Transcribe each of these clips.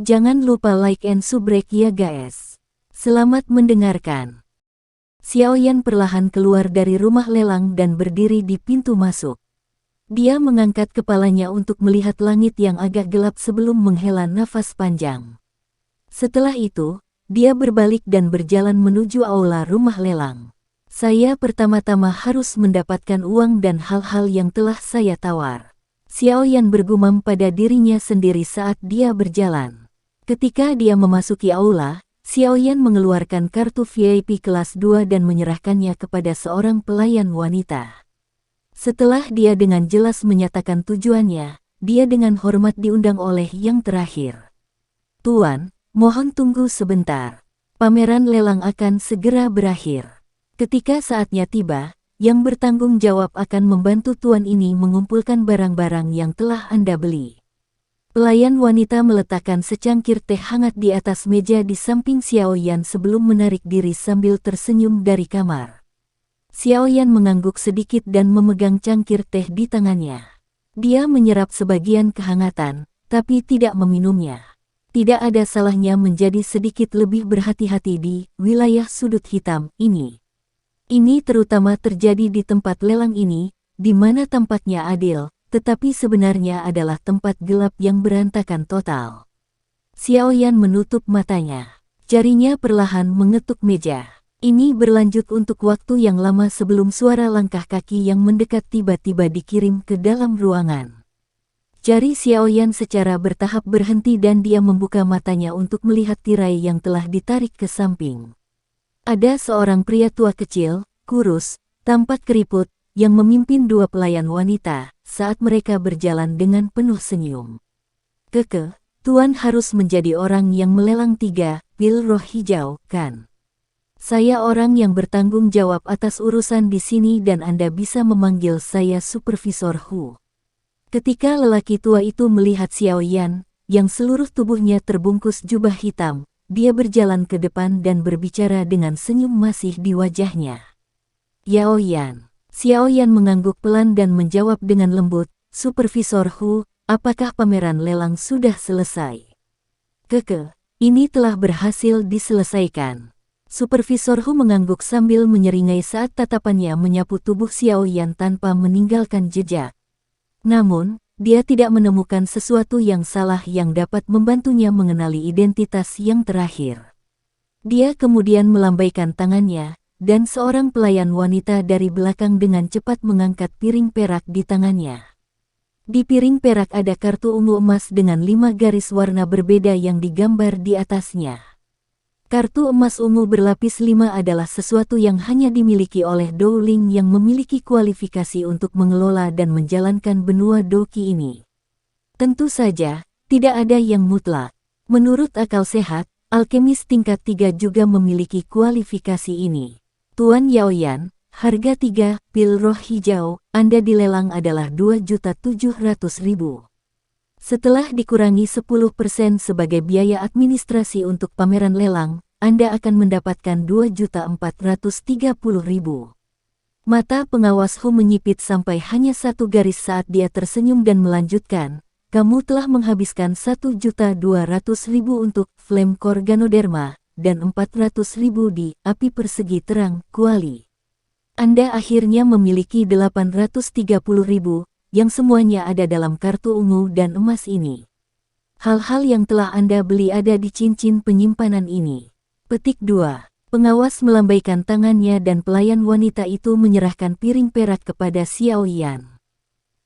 Jangan lupa like and subrek ya guys. Selamat mendengarkan. Xiaoyan perlahan keluar dari rumah lelang dan berdiri di pintu masuk. Dia mengangkat kepalanya untuk melihat langit yang agak gelap sebelum menghela nafas panjang. Setelah itu, dia berbalik dan berjalan menuju aula rumah lelang. Saya pertama-tama harus mendapatkan uang dan hal-hal yang telah saya tawar. Xiaoyan bergumam pada dirinya sendiri saat dia berjalan. Ketika dia memasuki aula, Xiaoyan mengeluarkan kartu VIP kelas 2 dan menyerahkannya kepada seorang pelayan wanita. Setelah dia dengan jelas menyatakan tujuannya, dia dengan hormat diundang oleh yang terakhir. Tuan, mohon tunggu sebentar. Pameran lelang akan segera berakhir. Ketika saatnya tiba, yang bertanggung jawab akan membantu tuan ini mengumpulkan barang-barang yang telah Anda beli. Pelayan wanita meletakkan secangkir teh hangat di atas meja di samping Xiaoyan sebelum menarik diri sambil tersenyum dari kamar. Xiaoyan mengangguk sedikit dan memegang cangkir teh di tangannya. Dia menyerap sebagian kehangatan, tapi tidak meminumnya. Tidak ada salahnya menjadi sedikit lebih berhati-hati di wilayah sudut hitam ini. Ini terutama terjadi di tempat lelang ini, di mana tampaknya adil, tetapi sebenarnya adalah tempat gelap yang berantakan total. Xiaoyan menutup matanya. Jarinya perlahan mengetuk meja. Ini berlanjut untuk waktu yang lama sebelum suara langkah kaki yang mendekat tiba-tiba dikirim ke dalam ruangan. Jari Xiaoyan secara bertahap berhenti dan dia membuka matanya untuk melihat tirai yang telah ditarik ke samping. Ada seorang pria tua kecil, kurus, tampak keriput, yang memimpin dua pelayan wanita saat mereka berjalan dengan penuh senyum. Keke, Tuan harus menjadi orang yang melelang 3 pil roh hijau, kan? Saya orang yang bertanggung jawab atas urusan di sini dan Anda bisa memanggil saya Supervisor Hu. Ketika lelaki tua itu melihat Xiaoyan, yang seluruh tubuhnya terbungkus jubah hitam, dia berjalan ke depan dan berbicara dengan senyum masih di wajahnya. Yaoyan. Xiaoyan mengangguk pelan dan menjawab dengan lembut, Supervisor Hu, apakah pameran lelang sudah selesai? Keke, ini telah berhasil diselesaikan. Supervisor Hu mengangguk sambil menyeringai saat tatapannya menyapu tubuh Xiaoyan tanpa meninggalkan jejak. Namun, dia tidak menemukan sesuatu yang salah yang dapat membantunya mengenali identitas yang terakhir. Dia kemudian melambaikan tangannya, dan seorang pelayan wanita dari belakang dengan cepat mengangkat piring perak di tangannya. Di piring perak ada kartu ungu emas dengan 5 garis warna berbeda yang digambar di atasnya. Kartu emas ungu berlapis 5 adalah sesuatu yang hanya dimiliki oleh Dowling yang memiliki kualifikasi untuk mengelola dan menjalankan benua Doki ini. Tentu saja, tidak ada yang mutlak. Menurut akal sehat, alkemis tingkat 3 juga memiliki kualifikasi ini. Tuan Yaoyan, harga 3 pil roh hijau Anda dilelang adalah 2.700.000. Setelah dikurangi 10% sebagai biaya administrasi untuk pameran lelang, Anda akan mendapatkan 2.430.000. Mata pengawas Hu menyipit sampai hanya satu garis saat dia tersenyum dan melanjutkan, kamu telah menghabiskan 1.200.000 untuk Flame Core Ganoderma, dan 400.000 di api persegi terang, kuali. Anda akhirnya memiliki 830.000, yang semuanya ada dalam kartu ungu dan emas ini. Hal-hal yang telah Anda beli ada di cincin penyimpanan ini. Petik 2. Pengawas melambaikan tangannya dan pelayan wanita itu menyerahkan piring perak kepada Xiaoyan.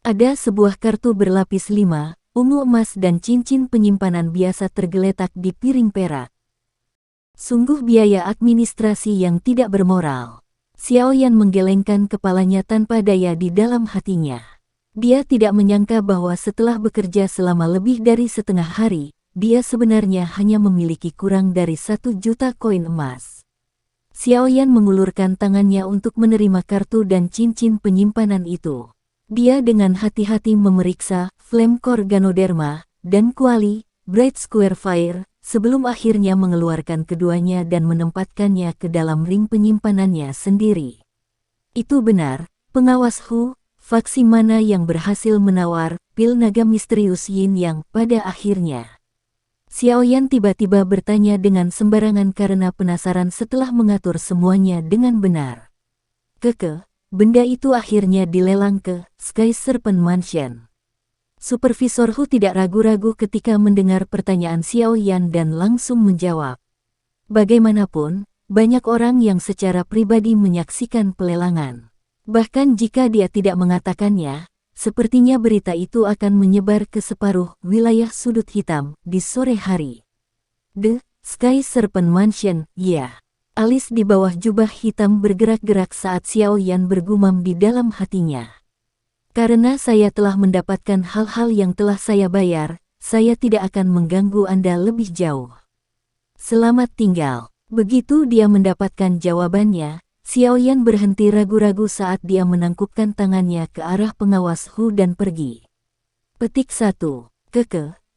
Ada sebuah kartu berlapis 5, ungu emas dan cincin penyimpanan biasa tergeletak di piring perak. Sungguh biaya administrasi yang tidak bermoral. Xiaoyan menggelengkan kepalanya tanpa daya di dalam hatinya. Dia tidak menyangka bahwa setelah bekerja selama lebih dari setengah hari, dia sebenarnya hanya memiliki kurang dari 1 juta koin emas. Xiaoyan mengulurkan tangannya untuk menerima kartu dan cincin penyimpanan itu. Dia dengan hati-hati memeriksa Flame Core Ganoderma dan kuali Bright Square Fire, sebelum akhirnya mengeluarkan keduanya dan menempatkannya ke dalam ring penyimpanannya sendiri. Itu benar, pengawas Hu, faksi mana yang berhasil menawar pil naga misterius Yin Yang pada akhirnya? Xiaoyan tiba-tiba bertanya dengan sembarangan karena penasaran setelah mengatur semuanya dengan benar. Benda itu akhirnya dilelang ke Sky Serpent Mansion. Supervisor Hu tidak ragu-ragu ketika mendengar pertanyaan Xiaoyan dan langsung menjawab. Bagaimanapun, banyak orang yang secara pribadi menyaksikan pelelangan. Bahkan jika dia tidak mengatakannya, sepertinya berita itu akan menyebar ke separuh wilayah sudut hitam di sore hari. The Sky Serpent Mansion, ya. Alis di bawah jubah hitam bergerak-gerak saat Xiaoyan bergumam di dalam hatinya. Karena saya telah mendapatkan hal-hal yang telah saya bayar, saya tidak akan mengganggu Anda lebih jauh. Selamat tinggal. Begitu dia mendapatkan jawabannya, Xiaoyan berhenti ragu-ragu saat dia menangkupkan tangannya ke arah pengawas Hu dan pergi. Petik 1.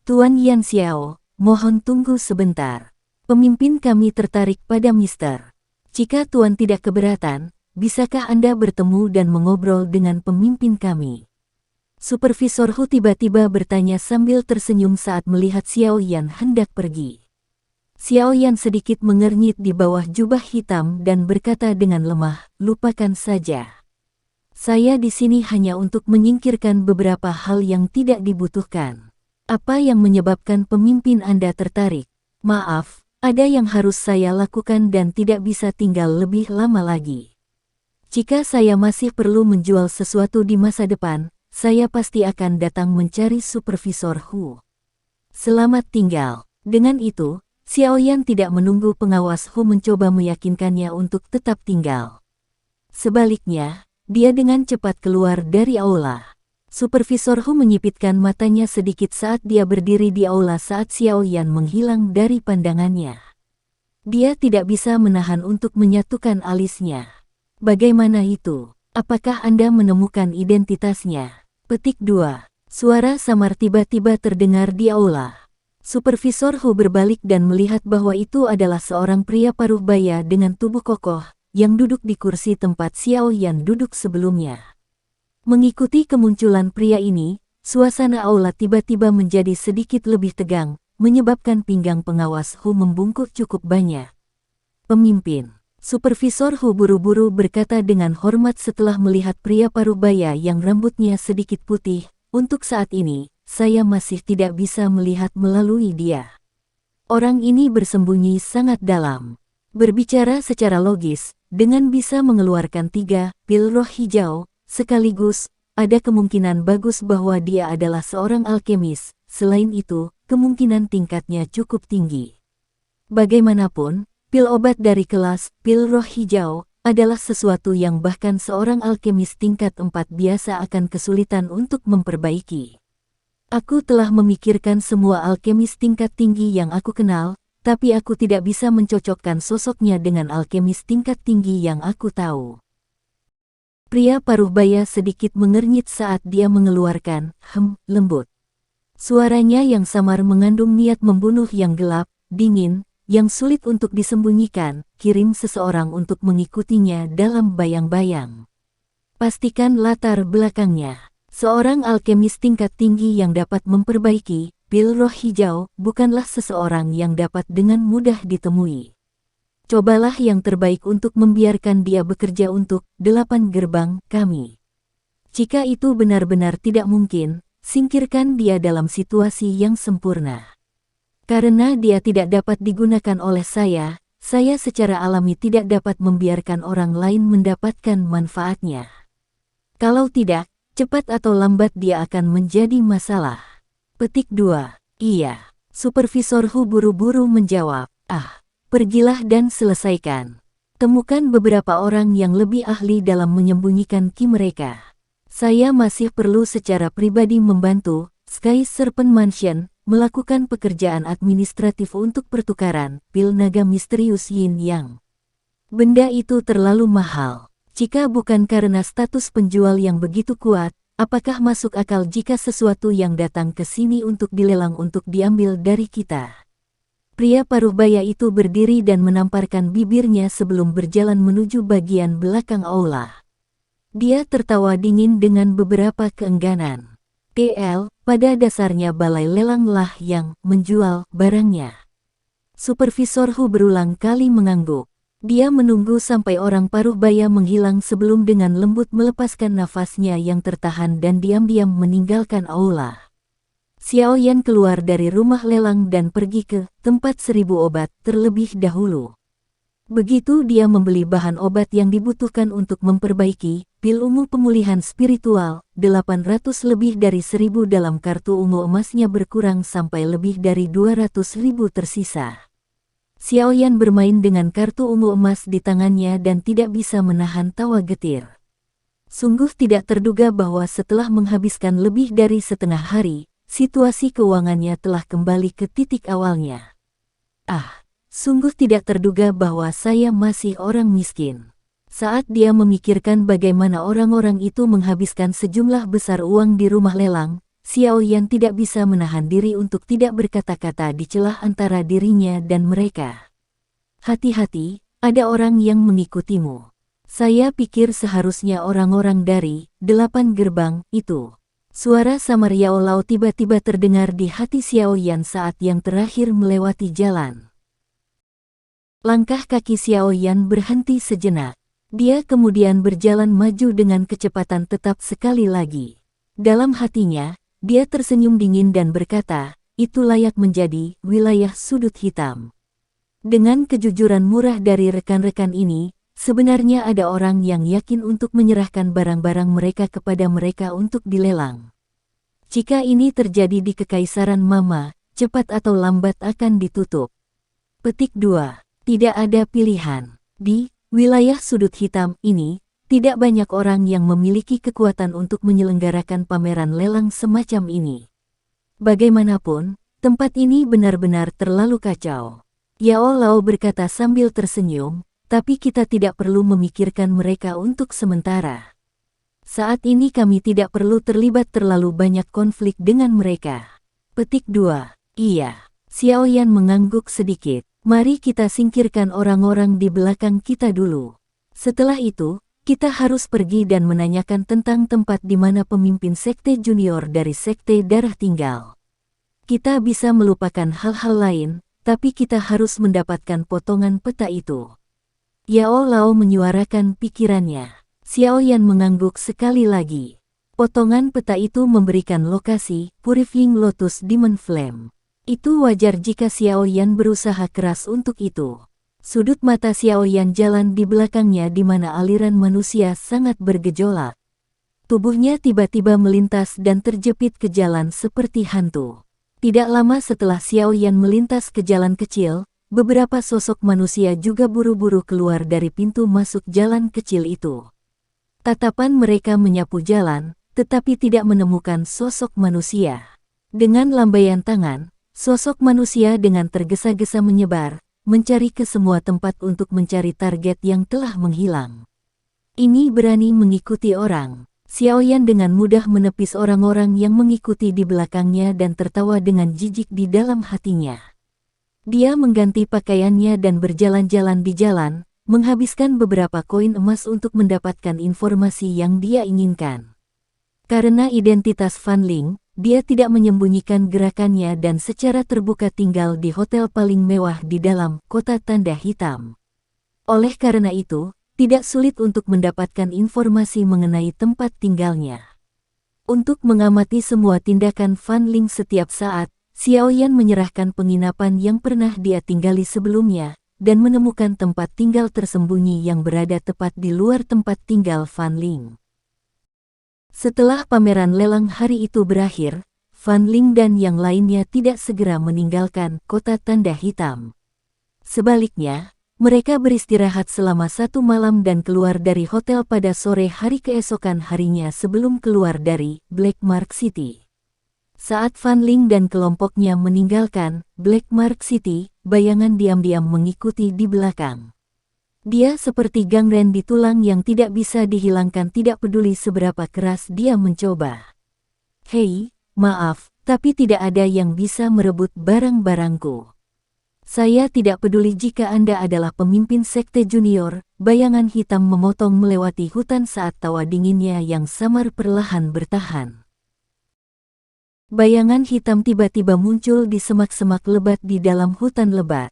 Tuan Yan Xiao, mohon tunggu sebentar. Pemimpin kami tertarik pada Mister. Jika Tuan tidak keberatan, bisakah Anda bertemu dan mengobrol dengan pemimpin kami? Supervisor Hu tiba-tiba bertanya sambil tersenyum saat melihat Xiaoyan hendak pergi. Xiaoyan sedikit mengernyit di bawah jubah hitam dan berkata dengan lemah, lupakan saja. Saya di sini hanya untuk menyingkirkan beberapa hal yang tidak dibutuhkan. Apa yang menyebabkan pemimpin Anda tertarik? Maaf, ada yang harus saya lakukan dan tidak bisa tinggal lebih lama lagi. Jika saya masih perlu menjual sesuatu di masa depan, saya pasti akan datang mencari Supervisor Hu. Selamat tinggal. Dengan itu, Xiaoyan tidak menunggu pengawas Hu mencoba meyakinkannya untuk tetap tinggal. Sebaliknya, dia dengan cepat keluar dari aula. Supervisor Hu menyipitkan matanya sedikit saat dia berdiri di aula saat Xiaoyan menghilang dari pandangannya. Dia tidak bisa menahan untuk menyatukan alisnya. Bagaimana itu? Apakah Anda menemukan identitasnya? Petik 2. Suara samar tiba-tiba terdengar di aula. Supervisor Hu berbalik dan melihat bahwa itu adalah seorang pria paruh baya dengan tubuh kokoh, yang duduk di kursi tempat Xiaoyan duduk sebelumnya. Mengikuti kemunculan pria ini, suasana aula tiba-tiba menjadi sedikit lebih tegang, menyebabkan pinggang pengawas Hu membungkuk cukup banyak. Pemimpin. Supervisor Hu buru-buru berkata dengan hormat setelah melihat pria paruh baya yang rambutnya sedikit putih, untuk saat ini, saya masih tidak bisa melihat melalui dia. Orang ini bersembunyi sangat dalam. Berbicara secara logis, dengan bisa mengeluarkan 3 pil roh hijau, sekaligus, ada kemungkinan bagus bahwa dia adalah seorang alkemis, selain itu, kemungkinan tingkatnya cukup tinggi. Bagaimanapun, pil obat dari kelas pil roh hijau adalah sesuatu yang bahkan seorang alkemis tingkat 4 biasa akan kesulitan untuk memperbaiki. Aku telah memikirkan semua alkemis tingkat tinggi yang aku kenal, tapi aku tidak bisa mencocokkan sosoknya dengan alkemis tingkat tinggi yang aku tahu. Pria paruh baya sedikit mengernyit saat dia mengeluarkan lembut. Suaranya yang samar mengandung niat membunuh yang gelap, dingin, yang sulit untuk disembunyikan, kirim seseorang untuk mengikutinya dalam bayang-bayang. Pastikan latar belakangnya. Seorang alkemis tingkat tinggi yang dapat memperbaiki pil roh hijau bukanlah seseorang yang dapat dengan mudah ditemui. Cobalah yang terbaik untuk membiarkan dia bekerja untuk 8 gerbang kami. Jika itu benar-benar tidak mungkin, singkirkan dia dalam situasi yang sempurna. Karena dia tidak dapat digunakan oleh saya secara alami tidak dapat membiarkan orang lain mendapatkan manfaatnya. Kalau tidak, cepat atau lambat dia akan menjadi masalah. Petik 2. Iya. Supervisor Hu buru-buru menjawab. Pergilah dan selesaikan. Temukan beberapa orang yang lebih ahli dalam menyembunyikan ki mereka. Saya masih perlu secara pribadi membantu Sky Serpent Mansion melakukan pekerjaan administratif untuk pertukaran pil naga misterius Yin Yang. Benda itu terlalu mahal. Jika bukan karena status penjual yang begitu kuat, apakah masuk akal jika sesuatu yang datang ke sini untuk dilelang untuk diambil dari kita? Pria paruh baya itu berdiri dan menamparkan bibirnya sebelum berjalan menuju bagian belakang aula. Dia tertawa dingin dengan beberapa keengganan. pada dasarnya balai lelang lah yang menjual barangnya. Supervisor Hu berulang kali mengangguk. Dia menunggu sampai orang paruh baya menghilang sebelum dengan lembut melepaskan nafasnya yang tertahan dan diam-diam meninggalkan aula. Xiao Yan keluar dari rumah lelang dan pergi ke tempat 1000 obat terlebih dahulu. Begitu dia membeli bahan obat yang dibutuhkan untuk memperbaiki pil ungu pemulihan spiritual, 800 lebih dari 1000 dalam kartu ungu emasnya berkurang sampai lebih dari 200.000 tersisa. Xiao Yan bermain dengan kartu ungu emas di tangannya dan tidak bisa menahan tawa getir. Sungguh tidak terduga bahwa setelah menghabiskan lebih dari setengah hari, situasi keuangannya telah kembali ke titik awalnya. Sungguh tidak terduga bahwa saya masih orang miskin. Saat dia memikirkan bagaimana orang-orang itu menghabiskan sejumlah besar uang di rumah lelang, Xiao Yan tidak bisa menahan diri untuk tidak berkata-kata di celah antara dirinya dan mereka. Hati-hati, ada orang yang mengikutimu. Saya pikir seharusnya orang-orang dari 8 gerbang itu. Suara samar Yao Lao tiba-tiba terdengar di hati Xiao Yan saat yang terakhir melewati jalan. Langkah kaki Xiao Yan berhenti sejenak. Dia kemudian berjalan maju dengan kecepatan tetap sekali lagi. Dalam hatinya, dia tersenyum dingin dan berkata, itu layak menjadi wilayah sudut hitam. Dengan kejujuran murah dari rekan-rekan ini, sebenarnya ada orang yang yakin untuk menyerahkan barang-barang mereka kepada mereka untuk dilelang. Jika ini terjadi di Kekaisaran Mama, cepat atau lambat akan ditutup. Petik 2. Tidak ada pilihan. Di wilayah sudut hitam ini, tidak banyak orang yang memiliki kekuatan untuk menyelenggarakan pameran lelang semacam ini. Bagaimanapun, tempat ini benar-benar terlalu kacau. Yao Lao berkata sambil tersenyum, tapi kita tidak perlu memikirkan mereka untuk sementara. Saat ini kami tidak perlu terlibat terlalu banyak konflik dengan mereka. Petik 2. Iya. Xiao Yan mengangguk sedikit. Mari kita singkirkan orang-orang di belakang kita dulu. Setelah itu, kita harus pergi dan menanyakan tentang tempat di mana pemimpin sekte junior dari sekte darah tinggal. Kita bisa melupakan hal-hal lain, tapi kita harus mendapatkan potongan peta itu. Yao Lao menyuarakan pikirannya. Xiao Yan mengangguk sekali lagi. Potongan peta itu memberikan lokasi Purifying Lotus Demon Flame. Itu wajar jika Xiao Yan berusaha keras untuk itu. Sudut mata Xiao Yan jalan di belakangnya di mana aliran manusia sangat bergejolak. Tubuhnya tiba-tiba melintas dan terjepit ke jalan seperti hantu. Tidak lama setelah Xiao Yan melintas ke jalan kecil, beberapa sosok manusia juga buru-buru keluar dari pintu masuk jalan kecil itu. Tatapan mereka menyapu jalan, tetapi tidak menemukan sosok manusia. Dengan lambaian tangan, sosok manusia dengan tergesa-gesa menyebar, mencari ke semua tempat untuk mencari target yang telah menghilang. Ini berani mengikuti orang. Xiao Yan dengan mudah menepis orang-orang yang mengikuti di belakangnya dan tertawa dengan jijik di dalam hatinya. Dia mengganti pakaiannya dan berjalan-jalan di jalan, menghabiskan beberapa koin emas untuk mendapatkan informasi yang dia inginkan. Karena identitas Fan Ling, dia tidak menyembunyikan gerakannya dan secara terbuka tinggal di hotel paling mewah di dalam kota tanda hitam. Oleh karena itu, tidak sulit untuk mendapatkan informasi mengenai tempat tinggalnya. Untuk mengamati semua tindakan Fan Ling setiap saat, Xiao Yan menyerahkan penginapan yang pernah dia tinggali sebelumnya, dan menemukan tempat tinggal tersembunyi yang berada tepat di luar tempat tinggal Fan Ling. Setelah pameran lelang hari itu berakhir, Fan Ling dan yang lainnya tidak segera meninggalkan kota tanda hitam. Sebaliknya, mereka beristirahat selama 1 malam dan keluar dari hotel pada sore hari keesokan harinya sebelum keluar dari Black Mark City. Saat Fan Ling dan kelompoknya meninggalkan Black Mark City, bayangan diam-diam mengikuti di belakang. Dia seperti gangren di tulang yang tidak bisa dihilangkan, tidak peduli seberapa keras dia mencoba. Hei, maaf, tapi tidak ada yang bisa merebut barang-barangku. Saya tidak peduli jika Anda adalah pemimpin sekte junior, bayangan hitam memotong melewati hutan saat tawa dinginnya yang samar perlahan bertahan. Bayangan hitam tiba-tiba muncul di semak-semak lebat di dalam hutan lebat.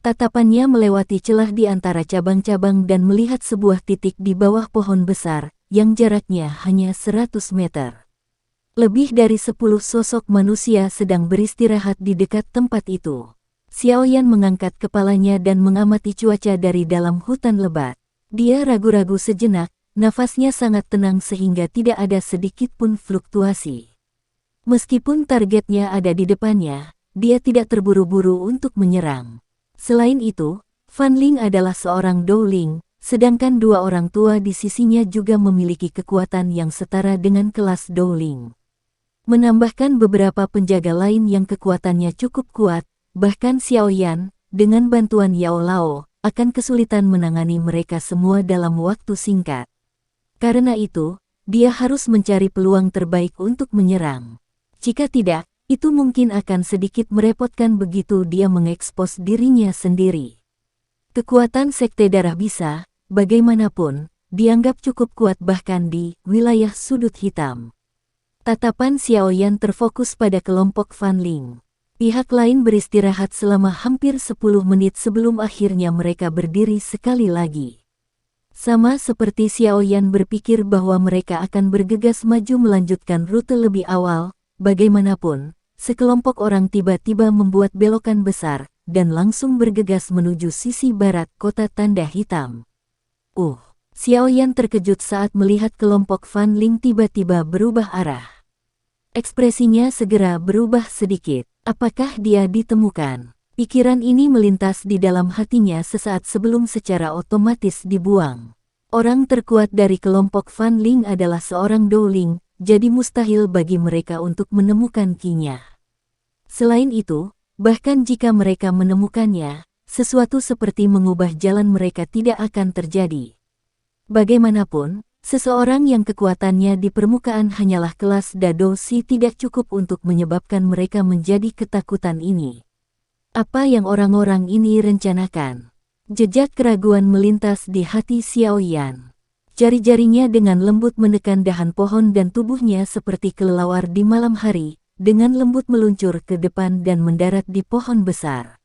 Tatapannya melewati celah di antara cabang-cabang dan melihat sebuah titik di bawah pohon besar, yang jaraknya hanya 100 meter. Lebih dari 10 sosok manusia sedang beristirahat di dekat tempat itu. Xiaoyan mengangkat kepalanya dan mengamati cuaca dari dalam hutan lebat. Dia ragu-ragu sejenak, nafasnya sangat tenang sehingga tidak ada sedikit pun fluktuasi. Meskipun targetnya ada di depannya, dia tidak terburu-buru untuk menyerang. Selain itu, Fan Ling adalah seorang Douling, sedangkan dua orang tua di sisinya juga memiliki kekuatan yang setara dengan kelas Douling. Menambahkan beberapa penjaga lain yang kekuatannya cukup kuat, bahkan Xiaoyan, dengan bantuan Yao Lao, akan kesulitan menangani mereka semua dalam waktu singkat. Karena itu, dia harus mencari peluang terbaik untuk menyerang. Jika tidak, itu mungkin akan sedikit merepotkan begitu dia mengekspos dirinya sendiri. Kekuatan Sekte Darah bisa, bagaimanapun, dianggap cukup kuat bahkan di wilayah sudut hitam. Tatapan Xiaoyan terfokus pada kelompok Fan Ling. Pihak lain beristirahat selama hampir 10 menit sebelum akhirnya mereka berdiri sekali lagi. Sama seperti Xiaoyan berpikir bahwa mereka akan bergegas maju melanjutkan rute lebih awal, bagaimanapun, sekelompok orang tiba-tiba membuat belokan besar, dan langsung bergegas menuju sisi barat kota tanda hitam. Xiaoyan terkejut saat melihat kelompok Fan Ling tiba-tiba berubah arah. Ekspresinya segera berubah sedikit. Apakah dia ditemukan? Pikiran ini melintas di dalam hatinya sesaat sebelum secara otomatis dibuang. Orang terkuat dari kelompok Fan Ling adalah seorang Douling, jadi mustahil bagi mereka untuk menemukan Qi-nya. Selain itu, bahkan jika mereka menemukannya, sesuatu seperti mengubah jalan mereka tidak akan terjadi. Bagaimanapun, seseorang yang kekuatannya di permukaan hanyalah kelas Dado Si tidak cukup untuk menyebabkan mereka menjadi ketakutan ini. Apa yang orang-orang ini rencanakan? Jejak keraguan melintas di hati Xiaoyan. Jari-jarinya dengan lembut menekan dahan pohon dan tubuhnya seperti kelelawar di malam hari, dengan lembut meluncur ke depan dan mendarat di pohon besar.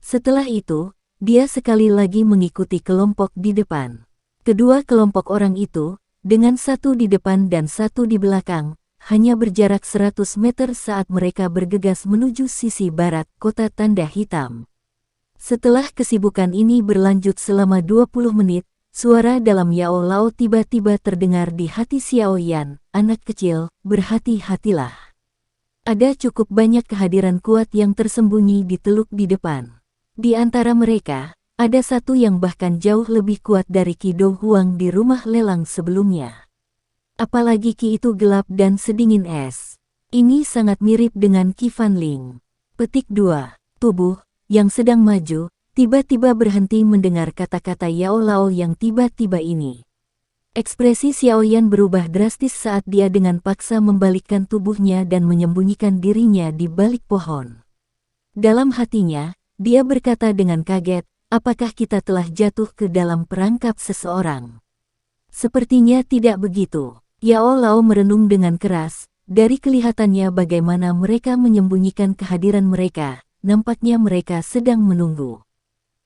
Setelah itu, dia sekali lagi mengikuti kelompok di depan. Kedua kelompok orang itu, dengan satu di depan dan satu di belakang, hanya berjarak 100 meter saat mereka bergegas menuju sisi barat kota tanda hitam. Setelah kesibukan ini berlanjut selama 20 menit, suara dalam Yao Lao tiba-tiba terdengar di hati Xiaoyan, anak kecil, berhati-hatilah. Ada cukup banyak kehadiran kuat yang tersembunyi di teluk di depan. Di antara mereka, ada satu yang bahkan jauh lebih kuat dari Qi Do Huang di rumah lelang sebelumnya. Apalagi Qi itu gelap dan sedingin es. Ini sangat mirip dengan Qi Fan Ling. Petik 2. Tubuh, yang sedang maju, tiba-tiba berhenti mendengar kata-kata Yao Lao yang tiba-tiba ini. Ekspresi Xiaoyan berubah drastis saat dia dengan paksa membalikkan tubuhnya dan menyembunyikan dirinya di balik pohon. Dalam hatinya, dia berkata dengan kaget, apakah kita telah jatuh ke dalam perangkap seseorang? Sepertinya tidak begitu. Yao Lao merenung dengan keras, dari kelihatannya bagaimana mereka menyembunyikan kehadiran mereka, nampaknya mereka sedang menunggu.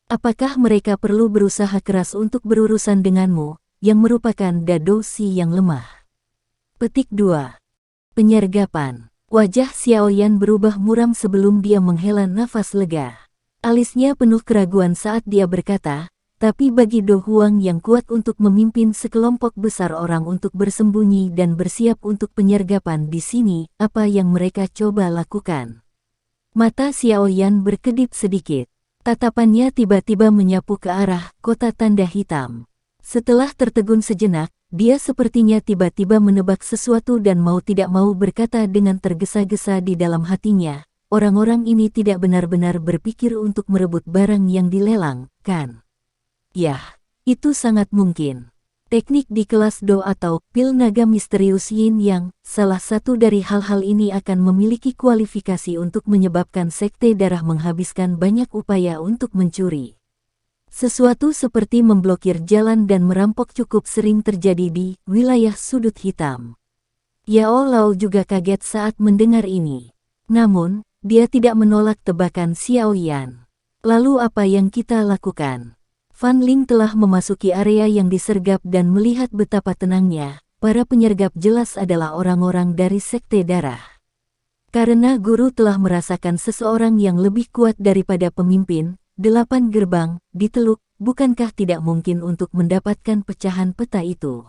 Apakah mereka perlu berusaha keras untuk berurusan denganmu, yang merupakan Dado Si yang lemah? Petik 2. Penyergapan. Wajah Xiaoyan berubah muram sebelum dia menghela nafas lega. Alisnya penuh keraguan saat dia berkata, tapi bagi Do Huang yang kuat untuk memimpin sekelompok besar orang untuk bersembunyi dan bersiap untuk penyergapan di sini, apa yang mereka coba lakukan? Mata Xiaoyan berkedip sedikit. Tatapannya tiba-tiba menyapu ke arah kota tanda hitam. Setelah tertegun sejenak, dia sepertinya tiba-tiba menebak sesuatu dan mau tidak mau berkata dengan tergesa-gesa di dalam hatinya, orang-orang ini tidak benar-benar berpikir untuk merebut barang yang dilelang, kan? Yah, itu sangat mungkin. Teknik di kelas Do atau pil naga misterius Yin Yang, salah satu dari hal-hal ini akan memiliki kualifikasi untuk menyebabkan Sekte Darah menghabiskan banyak upaya untuk mencuri. Sesuatu seperti memblokir jalan dan merampok cukup sering terjadi di wilayah sudut hitam. Yao Lao juga kaget saat mendengar ini. Namun, dia tidak menolak tebakan Xiao Yan. Lalu apa yang kita lakukan? Fan Ling telah memasuki area yang disergap dan melihat betapa tenangnya. Para penyergap jelas adalah orang-orang dari Sekte Darah. Karena guru telah merasakan seseorang yang lebih kuat daripada pemimpin, 8 gerbang, diteluk, bukankah tidak mungkin untuk mendapatkan pecahan peta itu?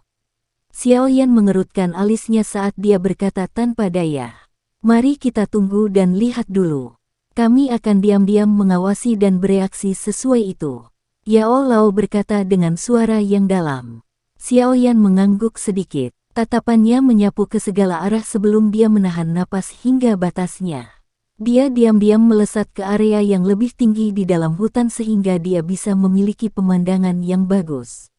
Xiao Yan mengerutkan alisnya saat dia berkata tanpa daya. Mari kita tunggu dan lihat dulu. Kami akan diam-diam mengawasi dan bereaksi sesuai itu. Yao Lao berkata dengan suara yang dalam. Xiao Yan mengangguk sedikit. Tatapannya menyapu ke segala arah sebelum dia menahan napas hingga batasnya. Dia diam-diam melesat ke area yang lebih tinggi di dalam hutan sehingga dia bisa memiliki pemandangan yang bagus.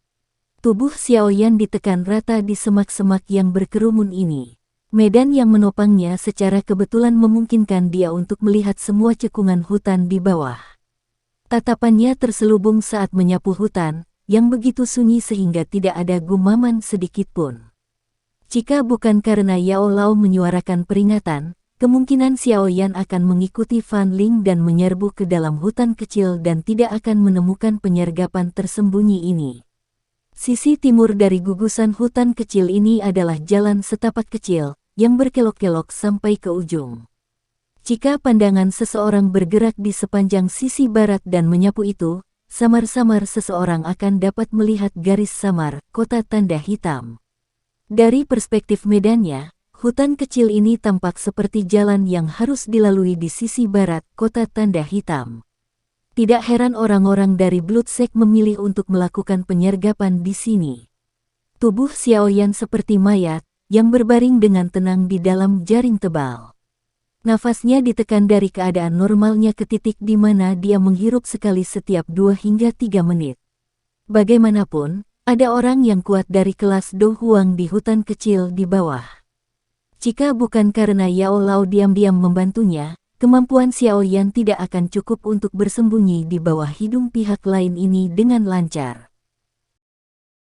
Tubuh Xiao Yan ditekan rata di semak-semak yang berkerumun ini. Medan yang menopangnya secara kebetulan memungkinkan dia untuk melihat semua cekungan hutan di bawah. Tatapannya terselubung saat menyapu hutan, yang begitu sunyi sehingga tidak ada gumaman sedikit pun. Jika bukan karena Yao Lao menyuarakan peringatan, kemungkinan Xiao Yan akan mengikuti Fan Ling dan menyerbu ke dalam hutan kecil dan tidak akan menemukan penyergapan tersembunyi ini. Sisi timur dari gugusan hutan kecil ini adalah jalan setapak kecil, yang berkelok-kelok sampai ke ujung. Jika pandangan seseorang bergerak di sepanjang sisi barat dan menyapu itu, samar-samar seseorang akan dapat melihat garis samar, kota tanda hitam. Dari perspektif medannya, hutan kecil ini tampak seperti jalan yang harus dilalui di sisi barat, kota tanda hitam. Tidak heran orang-orang dari Blood Sect memilih untuk melakukan penyergapan di sini. Tubuh Xiao Yan seperti mayat, yang berbaring dengan tenang di dalam jaring tebal. Nafasnya ditekan dari keadaan normalnya ke titik di mana dia menghirup sekali setiap 2 hingga 3 menit. Bagaimanapun, ada orang yang kuat dari kelas Do Huang di hutan kecil di bawah. Jika bukan karena Yao Lao diam-diam membantunya, kemampuan Xiao Yan tidak akan cukup untuk bersembunyi di bawah hidung pihak lain ini dengan lancar.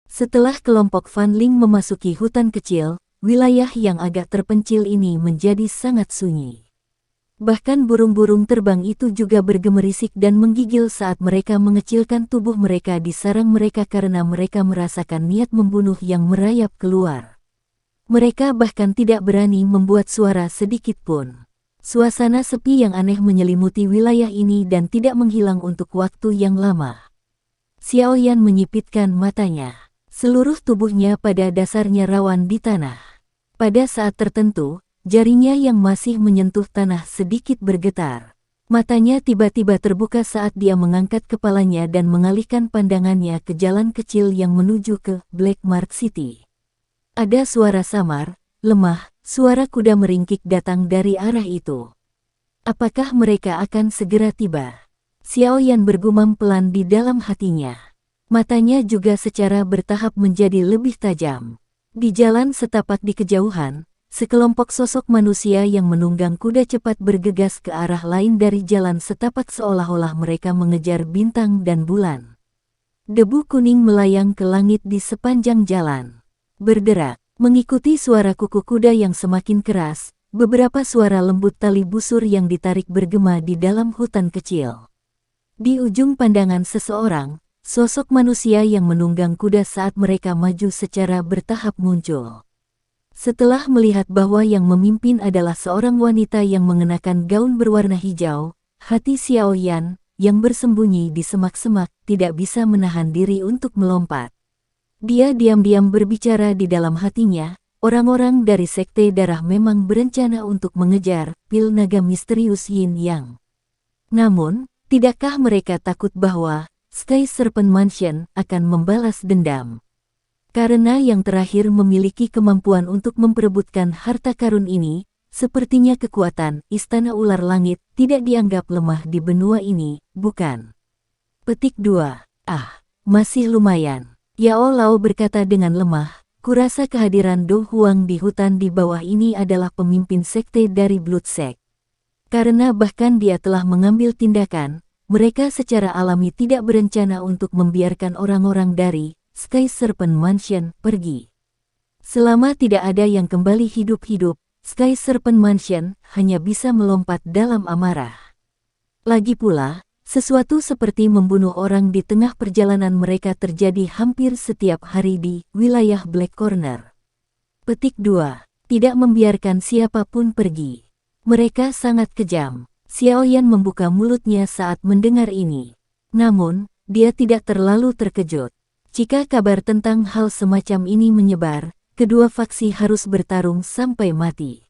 Setelah kelompok Fan Ling memasuki hutan kecil, wilayah yang agak terpencil ini menjadi sangat sunyi. Bahkan burung-burung terbang itu juga bergemerisik dan menggigil saat mereka mengecilkan tubuh mereka di sarang mereka karena mereka merasakan niat membunuh yang merayap keluar. Mereka bahkan tidak berani membuat suara sedikit pun. Suasana sepi yang aneh menyelimuti wilayah ini dan tidak menghilang untuk waktu yang lama. Xiao Yan menyipitkan matanya. Seluruh tubuhnya pada dasarnya rawan di tanah. Pada saat tertentu, jarinya yang masih menyentuh tanah sedikit bergetar. Matanya tiba-tiba terbuka saat dia mengangkat kepalanya dan mengalihkan pandangannya ke jalan kecil yang menuju ke Black Mark City. Ada suara samar, lemah, suara kuda meringkik datang dari arah itu. Apakah mereka akan segera tiba? Xiao Yan bergumam pelan di dalam hatinya. Matanya juga secara bertahap menjadi lebih tajam. Di jalan setapak di kejauhan, sekelompok sosok manusia yang menunggang kuda cepat bergegas ke arah lain dari jalan setapak seolah-olah mereka mengejar bintang dan bulan. Debu kuning melayang ke langit di sepanjang jalan. Berderak, mengikuti suara kuku kuda yang semakin keras, beberapa suara lembut tali busur yang ditarik bergema di dalam hutan kecil. Di ujung pandangan seseorang, sosok manusia yang menunggang kuda saat mereka maju secara bertahap muncul. Setelah melihat bahwa yang memimpin adalah seorang wanita yang mengenakan gaun berwarna hijau, hati Xiao Yan, yang bersembunyi di semak-semak, tidak bisa menahan diri untuk melompat. Dia diam-diam berbicara di dalam hatinya, orang-orang dari Sekte Darah memang berencana untuk mengejar pil naga misterius Yin Yang. Namun, tidakkah mereka takut bahwa Sky Serpent Mansion akan membalas dendam? Karena yang terakhir memiliki kemampuan untuk memperebutkan harta karun ini, sepertinya kekuatan Istana Ular Langit tidak dianggap lemah di benua ini, bukan? Petik 2. Masih lumayan. Yao Lao berkata dengan lemah, kurasa kehadiran Do Huang di hutan di bawah ini adalah pemimpin sekte dari Blood Sect. Karena bahkan dia telah mengambil tindakan, mereka secara alami tidak berencana untuk membiarkan orang-orang dari Sky Serpent Mansion pergi. Selama tidak ada yang kembali hidup-hidup, Sky Serpent Mansion hanya bisa melompat dalam amarah. Lagi pula, sesuatu seperti membunuh orang di tengah perjalanan mereka terjadi hampir setiap hari di wilayah Black Corner. Petik 2. Tidak membiarkan siapapun pergi. Mereka sangat kejam. Xiaoyan membuka mulutnya saat mendengar ini. Namun, dia tidak terlalu terkejut. Jika kabar tentang hal semacam ini menyebar, kedua faksi harus bertarung sampai mati.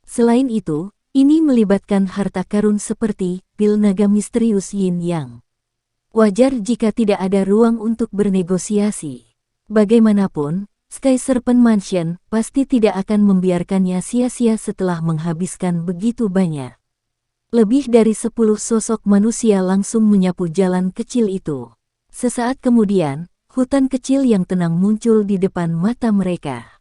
Selain itu, ini melibatkan harta karun seperti pil naga misterius Yin Yang. Wajar jika tidak ada ruang untuk bernegosiasi. Bagaimanapun, Sky Serpent Mansion pasti tidak akan membiarkannya sia-sia setelah menghabiskan begitu banyak. Lebih dari 10 sosok manusia langsung menyapu jalan kecil itu. Sesaat kemudian, hutan kecil yang tenang muncul di depan mata mereka.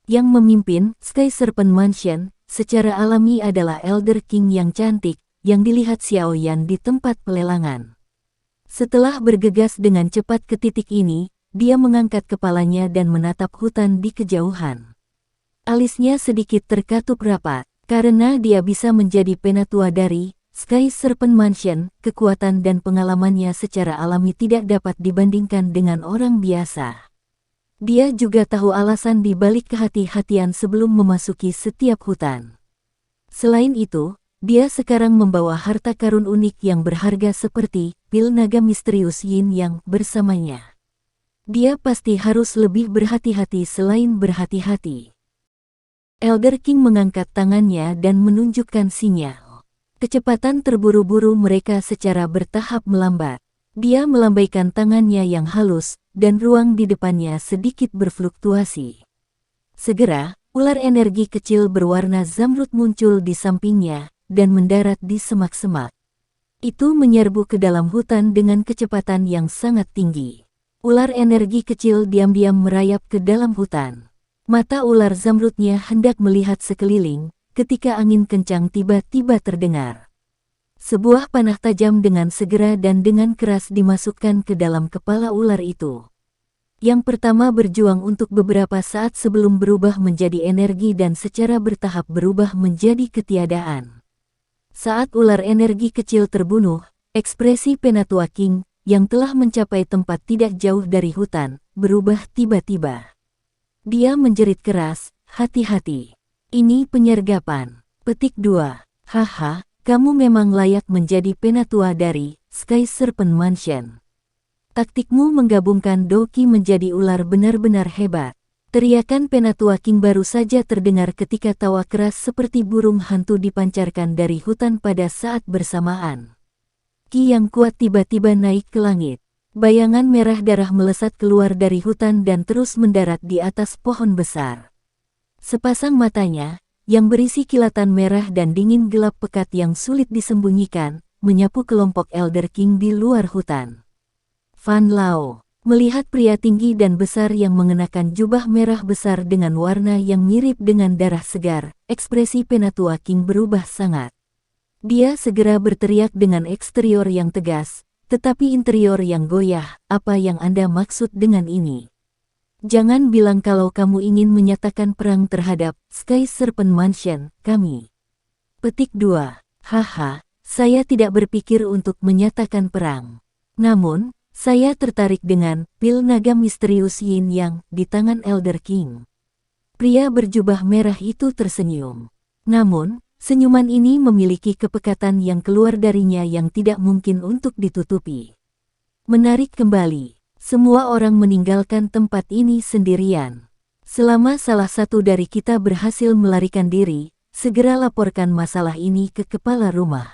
Yang memimpin Sky Serpent Mansion secara alami adalah Elder King yang cantik, yang dilihat Xiaoyan di tempat pelelangan. Setelah bergegas dengan cepat ke titik ini, dia mengangkat kepalanya dan menatap hutan di kejauhan. Alisnya sedikit terkatup rapat, karena dia bisa menjadi penatua dari Sky Serpent Mansion. Kekuatan dan pengalamannya secara alami tidak dapat dibandingkan dengan orang biasa. Dia juga tahu alasan di balik kehati-hatian sebelum memasuki setiap hutan. Selain itu, dia sekarang membawa harta karun unik yang berharga seperti pil naga misterius Yin Yang bersamanya. Dia pasti harus lebih berhati-hati selain berhati-hati. Elder King mengangkat tangannya dan menunjukkan sinyal. Kecepatan terburu-buru mereka secara bertahap melambat. Dia melambaikan tangannya yang halus, dan ruang di depannya sedikit berfluktuasi. Segera, ular energi kecil berwarna zamrud muncul di sampingnya, dan mendarat di semak-semak. Itu menyerbu ke dalam hutan dengan kecepatan yang sangat tinggi. Ular energi kecil diam-diam merayap ke dalam hutan. Mata ular zamrudnya hendak melihat sekeliling, ketika angin kencang tiba-tiba terdengar. Sebuah panah tajam dengan segera dan dengan keras dimasukkan ke dalam kepala ular itu. Yang pertama berjuang untuk beberapa saat sebelum berubah menjadi energi dan secara bertahap berubah menjadi ketiadaan. Saat ular energi kecil terbunuh, ekspresi Penatua King, yang telah mencapai tempat tidak jauh dari hutan, berubah tiba-tiba. Dia menjerit keras, "Hati-hati. Ini penyergapan." Petik 2. Haha. Kamu memang layak menjadi penatua dari Sky Serpent Mansion. Taktikmu menggabungkan Doki menjadi ular benar-benar hebat. Teriakan Penatua King baru saja terdengar ketika tawa keras seperti burung hantu dipancarkan dari hutan pada saat bersamaan. Ki yang kuat tiba-tiba naik ke langit. Bayangan merah darah melesat keluar dari hutan dan terus mendarat di atas pohon besar. Sepasang matanya, yang berisi kilatan merah dan dingin gelap pekat yang sulit disembunyikan, menyapu kelompok Elder King di luar hutan. Fan Lao melihat pria tinggi dan besar yang mengenakan jubah merah besar dengan warna yang mirip dengan darah segar, ekspresi Penatua King berubah sangat. Dia segera berteriak dengan eksterior yang tegas, tetapi interior yang goyah. "Apa yang Anda maksud dengan ini? Jangan bilang kalau kamu ingin menyatakan perang terhadap Sky Serpent Mansion, kami." Petik 2. Haha, saya tidak berpikir untuk menyatakan perang. Namun, saya tertarik dengan pil naga misterius Yin Yang di tangan Elder King. Pria berjubah merah itu tersenyum. Namun, senyuman ini memiliki kepekatan yang keluar darinya yang tidak mungkin untuk ditutupi. Menarik kembali. Semua orang meninggalkan tempat ini sendirian. Selama salah satu dari kita berhasil melarikan diri, segera laporkan masalah ini ke kepala rumah.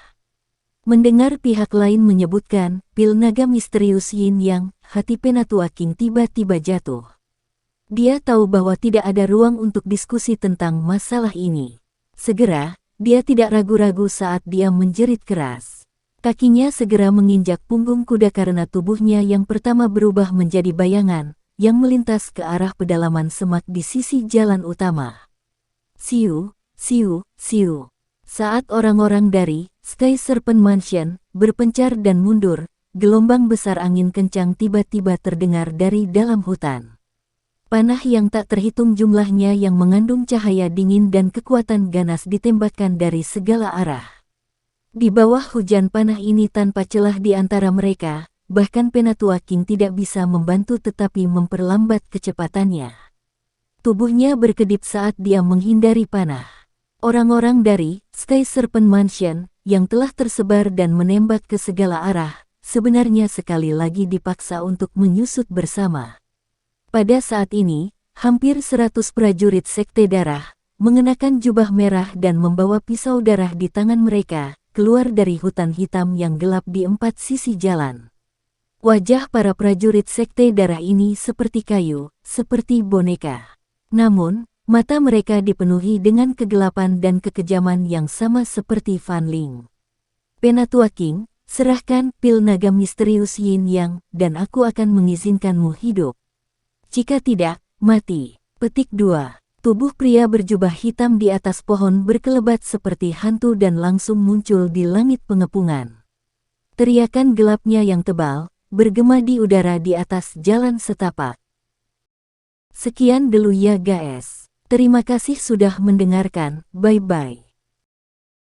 Mendengar pihak lain menyebutkan pil naga misterius Yin Yang, hati Penatua King tiba-tiba jatuh. Dia tahu bahwa tidak ada ruang untuk diskusi tentang masalah ini. Segera, dia tidak ragu-ragu saat dia menjerit keras. Kakinya segera menginjak punggung kuda karena tubuhnya yang pertama berubah menjadi bayangan, yang melintas ke arah pedalaman semak di sisi jalan utama. Siu, siu, siu. Saat orang-orang dari Sky Serpent Mansion berpencar dan mundur, gelombang besar angin kencang tiba-tiba terdengar dari dalam hutan. Panah yang tak terhitung jumlahnya yang mengandung cahaya dingin dan kekuatan ganas ditembakkan dari segala arah. Di bawah hujan panah ini tanpa celah di antara mereka, bahkan Penatua King tidak bisa membantu tetapi memperlambat kecepatannya. Tubuhnya berkedip saat dia menghindari panah. Orang-orang dari Sky Serpent Mansion yang telah tersebar dan menembak ke segala arah, sebenarnya sekali lagi dipaksa untuk menyusut bersama. Pada saat ini, hampir 100 prajurit Sekte Darah, mengenakan jubah merah dan membawa pisau darah di tangan mereka, keluar dari hutan hitam yang gelap di 4 sisi jalan. Wajah para prajurit Sekte Darah ini seperti kayu, seperti boneka. Namun, mata mereka dipenuhi dengan kegelapan dan kekejaman yang sama seperti Fan Ling. Penatua King, serahkan pil naga misterius Yin Yang, dan aku akan mengizinkanmu hidup. Jika tidak, mati. Petik 2. Tubuh pria berjubah hitam di atas pohon berkelebat seperti hantu dan langsung muncul di langit pengepungan. Teriakan gelapnya yang tebal, bergema di udara di atas jalan setapak. Sekian dulu ya guys. Terima kasih sudah mendengarkan, bye-bye.